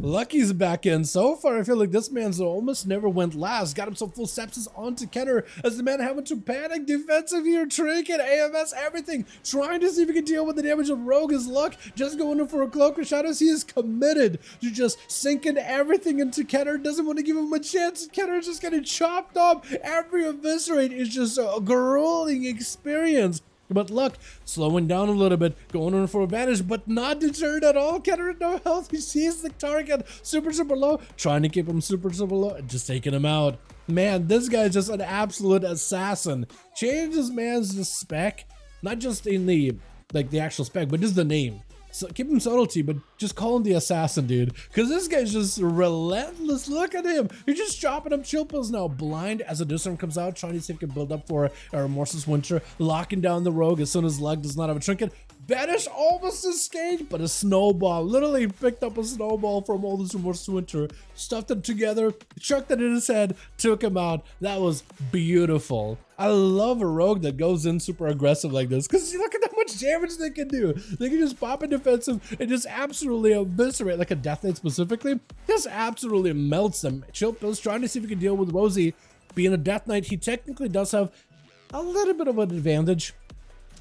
Lucky's back in. So far, I feel like this man's almost never went last. Got himself full sepsis onto Kenner as the man having to panic defensive here. Trinket, AMS, everything. Trying to see if he can deal with the damage of Rogue. His luck just going in for a cloak of shadows. He is committed to just sinking everything into Kenner. Doesn't want to give him a chance. Kenner is just getting chopped up. Every eviscerate is just a grueling experience. But Luck slowing down a little bit, going in for advantage, but not deterred at all. Kenner no health. He sees the target super low, trying to keep him super low, and just taking him out. Man, this guy's just an absolute assassin. Changes man's spec, not just in the the actual spec, but just the name. So keep him subtlety, but just call him the assassin, dude. Because this guy's just relentless. Look at him. He's just chopping up chill pills now. Blind as a disarm comes out, trying to see if he can build up for a remorseless winter. Locking down the rogue as soon as Lug does not have a trinket. Banish almost escaped, but a snowball. Literally picked up a snowball from all this remorseless winter. Stuffed it together, chucked it in his head, took him out. That was beautiful. I love a rogue that goes in super aggressive like this, because look at how much damage they can do. They can just pop in defensive and just absolutely eviscerate, like a Death Knight specifically, just absolutely melts them. Chill Pill's trying to see if he can deal with Rosie. Being a Death Knight, he technically does have a little bit of an advantage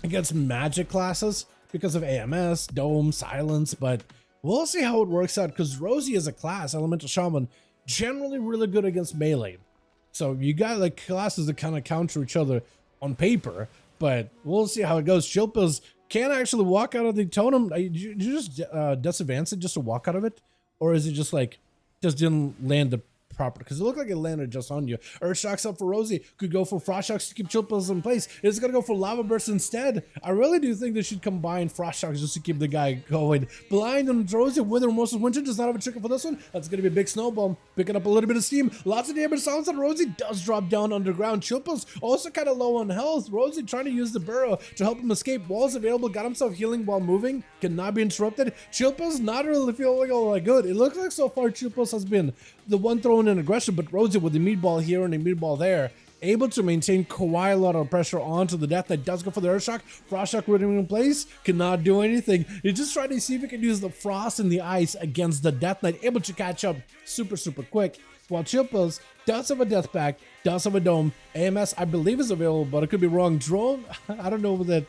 against magic classes because of AMS, Dome, Silence, but we'll see how it works out, because Rosie is a class, Elemental Shaman, generally really good against melee. So you got like classes that kind of counter each other on paper, but we'll see how it goes. Chilpills can actually walk out of the totem. You just disadvance it just to walk out of it, or is it just like just didn't land the proper? Because it looked like it landed just on you. Earth Shocks up for Rosie. Could go for Frost Shocks to keep Chilpills in place. It's gonna go for Lava Burst instead. I really do think they should combine Frost Shocks just to keep the guy going. Blind on Rosie with Remorseless Winter does not have a trigger for this one. That's gonna be a big snowball. Picking up a little bit of steam. Lots of damage. Silence on Rosie does drop down underground. Chilpills also kind of low on health. Rosie trying to use the burrow to help him escape. Walls available. Got himself healing while moving. Cannot be interrupted. Chilpills not really feeling all that good. It looks like so far Chilpills has been the one throwing in aggression, but Rosie with the meatball here and the meatball there, able to maintain quite a lot of pressure onto the Death Knight. Does go for the Earth Shock. Frost Shock rooting in place. Cannot do anything. He's just trying to see if he can use the frost and the ice against the Death Knight. Able to catch up super quick. While Chilpills does have a Death Pack, does have a Dome. AMS, I believe, is available, but I could be wrong. Drone, I don't know what that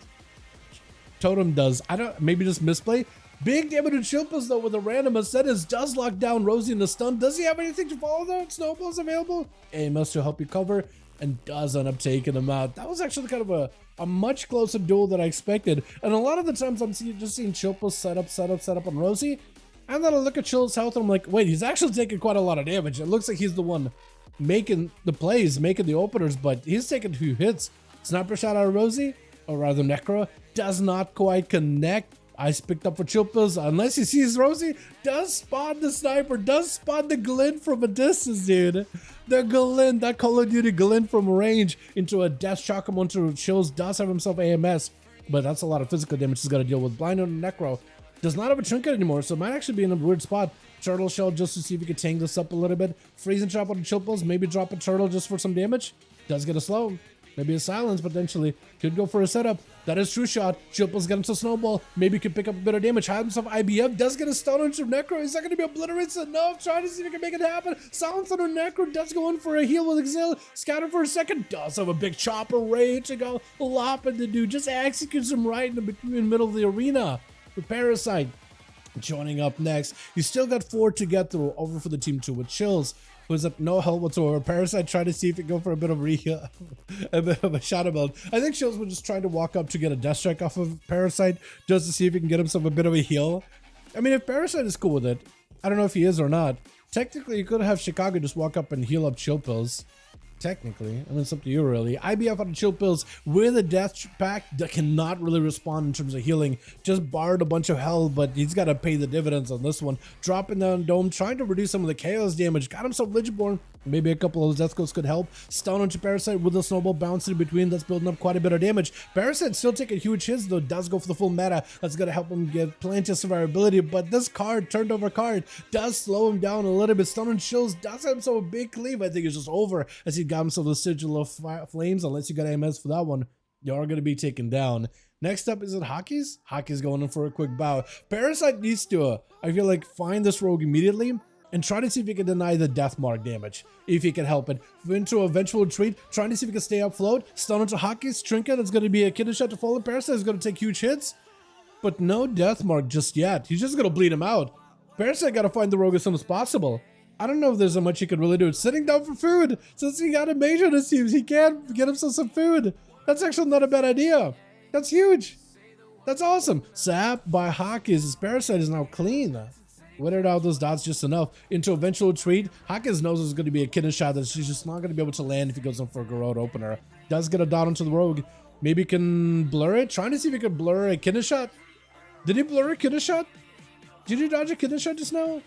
totem does. Maybe just misplay. Big damage to Chilpills though with a random Ascendance. Does lock down Rosie in the stun. Does he have anything to follow though? Snowballs available. AMS to help you cover, and does end up taking him out. That was actually kind of a much closer duel than I expected. And a lot of the times I'm just seeing Chilpills set up on Rosie. And then I look at Chill's health and I'm like, wait, he's actually taking quite a lot of damage. It looks like he's the one making the plays, making the openers, but he's taking 2 hits. Sniper shot out of Rosie, or rather Necro, does not quite connect. Ice picked up for Chilpills, unless he sees Rosie, does spot the sniper, does spot the glint from a distance, dude. The glint, that Call of Duty glint from range into a death shock him onto Chills, does have himself AMS, but that's a lot of physical damage he's got to deal with. Blind on Necro, does not have a trinket anymore, so might actually be in a weird spot. Turtle Shell just to see if he can tank this up a little bit. Freezing Trap on the Chilpills, maybe drop a Turtle just for some damage. Does get a slow. Maybe a Silence potentially. Could go for a setup. That is True Shot. Chilpills get himself Snowball. Maybe could pick up a bit of damage. Had himself IBF. Does get a stun on Necro. He's not going to be obliterated enough. Trying to see if he can make it happen. Silence on Necro. Does go in for a heal with Exile. Scatter for a second. Does have a big chopper rage to go lopping the dude. Just executes him right in the middle of the arena. The Parasite joining up next. He's still got 4 to get through. Over for the team 2 with Chills, who's at no help whatsoever. Parasite trying to see if he can go for a bit of a bit of a shadow build. I think Chills was just trying to walk up to get a death strike off of Parasite just to see if he can get himself a bit of a heal. I mean, if Parasite is cool with it, I don't know if he is or not. Technically, you could have Chicago just walk up and heal up Chilpills. Technically, I mean, it's up to you really. IBF on Chilpills with a death pack that cannot really respond in terms of healing. Just borrowed a bunch of health, but he's got to pay the dividends on this one. Dropping down Dome, trying to reduce some of the chaos damage. Got himself Lichborn. Maybe a couple of those death codes could help. Stun onto Parasite with a snowball bouncing in between. That's building up quite a bit of damage. Parasite still taking huge hits though. Does go for the full meta. That's going to help him get plenty of survivability. But this card, turned over card, does slow him down a little bit. Stun on Chills does have himself a big cleave. I think it's just over as he got himself the Sigil of Flames, unless you got AMS for that one. You are going to be taken down. Next up, is it Hockey's? Hockey's going in for a quick bow. Parasite needs to, I feel like, find this rogue immediately and try to see if he can deny the death mark damage, if he can help it. Into a eventual retreat, trying to see if he can stay afloat. Stun into Hockey's Trinket. It's going to be a kidney shot to follow. Parasite is going to take huge hits, but no death mark just yet. He's just going to bleed him out. Parasite got to find the rogue as soon as possible. I don't know if there's so much he could really do. It's sitting down for food. Since he got a mage on his team, he can get himself some food. That's actually not a bad idea. That's huge. That's awesome. Sap by Hockey's. His Parasite is now clean. Withered out those dots just enough. Into eventual retreat. Hockey's knows there's going to be a kidney shot that she's just not going to be able to land if he goes in for a Garrote opener. Does get a dot onto the rogue. Maybe he can blur it. Trying to see if he can blur a kidney shot. Did he blur a kidney shot? Did he dodge a kidney shot just now?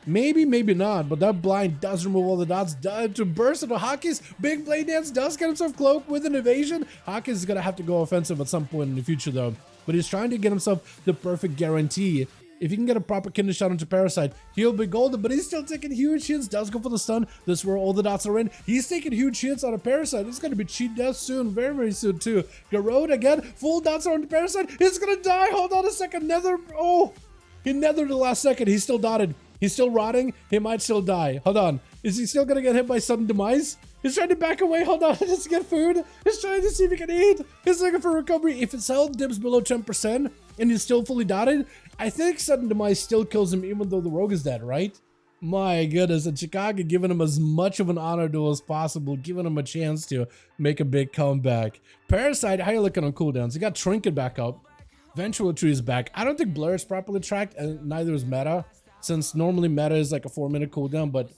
Maybe, maybe not, but that blind does remove all the dots. To burst into Hockey's big blade dance, does get himself cloaked with an evasion. Hockey's is going to have to go offensive at some point in the future though, but he's trying to get himself the perfect guarantee. If he can get a proper kidney shot into Parasite, he'll be golden, but he's still taking huge hits. Does go for the stun. This is where all the dots are in. He's taking huge hits on a Parasite. It's going to be cheat death soon, very, very soon too. Garrote again, full dots are on the Parasite. He's going to die. Hold on a second. Nether, oh, he nethered the last second. He's still dotted. He's still rotting. He might still die. Hold on. Is he still going to get hit by sudden demise? He's trying to back away. Hold on. Just get food. He's trying to see if he can eat. He's looking for recovery. If his health dips below 10% and he's still fully dotted, I think sudden demise still kills him even though the rogue is dead, right? My goodness. And Chicago giving him as much of an honor duel as possible, giving him a chance to make a big comeback. Parasite, how you looking on cooldowns? He got Trinket back up. Eventual Tree is back. I don't think Blur is properly tracked, and neither is Meta, since normally Meta is like a 4-minute cooldown, but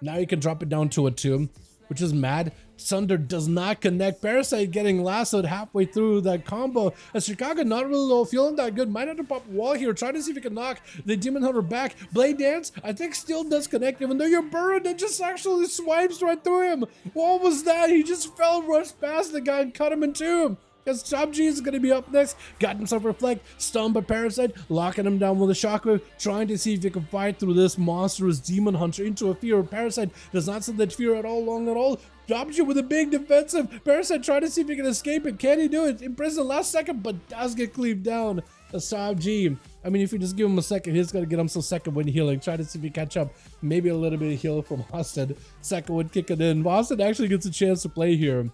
now you can drop it down to a 2, which is mad. Sunder does not connect. Parasite getting lassoed halfway through that combo. As Chicago not really feeling that good. Might have to pop a wall here. Try to see if he can knock the Demon Hunter back. Blade Dance, I think still does connect, even though your Burrow just actually swipes right through him. What was that? He just fell, rushed past the guy and cut him in two. As Top G is going to be up next. Got himself Reflect, stunned by Parasite, locking him down with a Shockwave, trying to see if he can fight through this monstrous Demon Hunter into a fear. Parasite does not send that fear at all long at all. Drops you with a big defensive. Parasite trying to see if he can escape it. Can he do it? Imprisoned last second, but does get cleaved down. As Top G, I mean, if you just give him a second, he's going to get himself second wind healing. Try to see if he catch up. Maybe a little bit of heal from Austin. Second wind kicking in. Austin actually gets a chance to play here.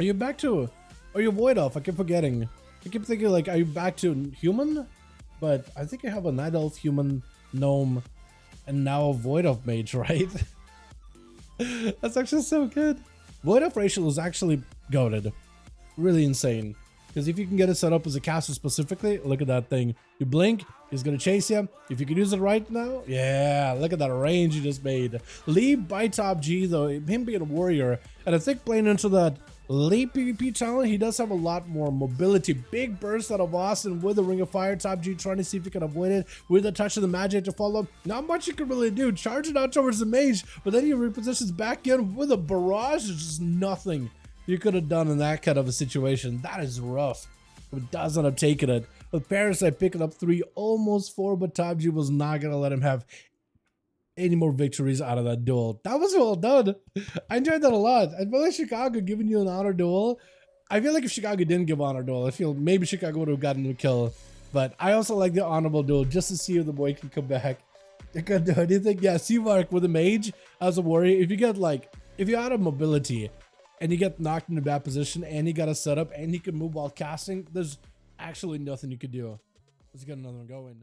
Are you back to... Or you Void Elf? I keep forgetting. I keep thinking like, are you back to human? But I think you have a Night Elf, human, gnome, and now a Void Elf mage, right? That's actually so good. Void Elf Racial is actually goated. Really insane. Because if you can get it set up as a caster specifically, look at that thing. You blink, he's going to chase you. If you can use it right now, yeah, look at that range you just made. Lead by Top G though, him being a warrior. And I think playing into that late PvP talent, he does have a lot more mobility. Big burst out of Austin with the Ring of Fire. Top G trying to see if he can avoid it with a touch of the magic to follow. Not much you can really do. Charge it out towards the mage, but then he repositions back in with a barrage. There's just nothing you could have done in that kind of a situation. That is rough. But does end up taking it. With Parasite picking up 3, almost 4, but Top G was not going to let him have any more victories out of that duel. That was well done. I enjoyed that a lot. I feel like Chicago giving you an honor duel. I feel like if Chicago didn't give honor duel, I feel maybe Chicago would have gotten a kill. But I also like the honorable duel just to see if the boy can come back. I couldn't do anything. Yeah, C-Mark with a mage as a warrior. If you get like, if you're out of mobility and you get knocked in a bad position and you got a setup and you can move while casting, there's actually nothing you could do. Let's get another one going.